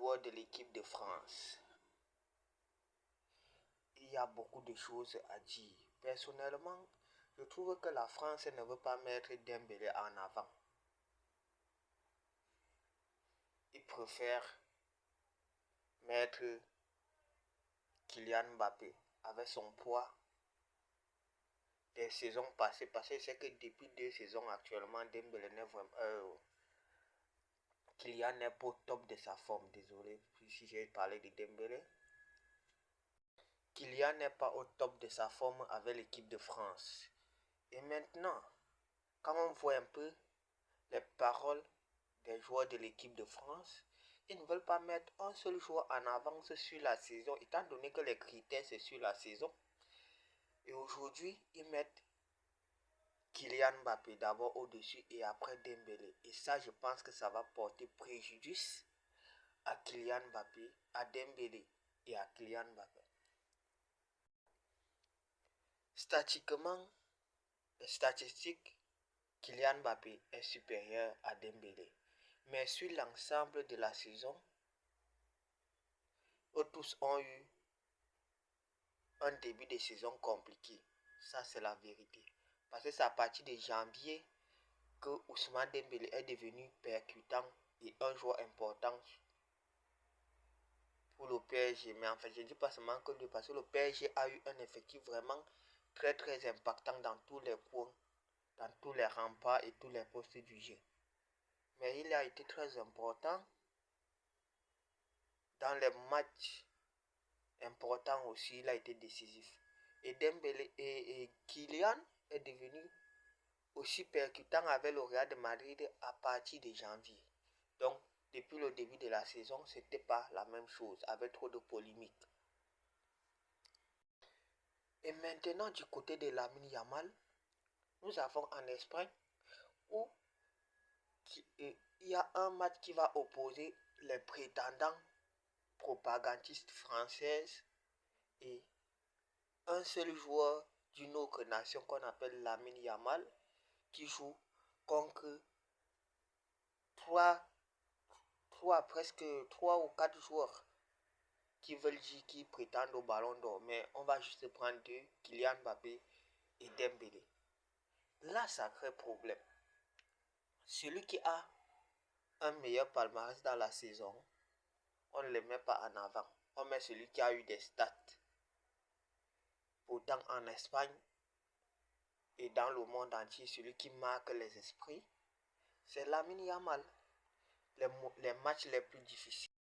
joueur de l'équipe de France. Il y a beaucoup de choses à dire. Personnellement, je trouve que la France ne veut pas mettre Dembélé en avant. Il préfère mettre Kylian Mbappé avec son poids des saisons passées. Parce que c'est que depuis 2 saisons actuellement, Dembélé n'est vraiment... Kylian n'est pas au top de sa forme. Désolé si j'ai parlé de Dembélé. Kylian n'est pas au top de sa forme avec l'équipe de France. Et maintenant, quand on voit un peu les paroles des joueurs de l'équipe de France, ils ne veulent pas mettre un seul joueur en avance sur la saison, étant donné que les critères c'est sur la saison. Et aujourd'hui, ils mettent Kylian Mbappé d'abord au-dessus et après Dembélé. Et ça, je pense que ça va porter préjudice à Kylian Mbappé, à Dembélé et à Kylian Mbappé. Statistiquement, les statistiques, Kylian Mbappé est supérieur à Dembélé. Mais sur l'ensemble de la saison, eux tous ont eu un début de saison compliqué. Ça, c'est la vérité. Parce que c'est à partir de janvier que Ousmane Dembélé est devenu percutant et un joueur important pour le PSG. Mais en fait, je ne dis pas seulement que lui, parce que le PSG a eu un effectif vraiment très très impactant dans tous les points, dans tous les remparts et tous les postes du jeu. Mais il a été très important dans les matchs importants aussi, il a été décisif. Et Dembélé et Kylian est devenu aussi percutant avec le Real de Madrid à partir de janvier. Donc, depuis le début de la saison, c'était pas la même chose, avec trop de polémiques. Et maintenant, du côté de Lamine Yamal, nous avons en Espagne où il y a un match qui va opposer les prétendants propagandistes françaises et un seul joueur d'une autre nation qu'on appelle Lamine Yamal qui joue contre presque 3 ou 4 joueurs qui prétendent au ballon d'or. Mais on va juste prendre deux, Kylian Mbappé et Dembélé. Là, ça crée problème. Celui qui a un meilleur palmarès dans la saison, on ne le met pas en avant. On met celui qui a eu des stats. Pourtant, en Espagne et dans le monde entier, celui qui marque les esprits, c'est Lamine Yamal. Les matchs les plus difficiles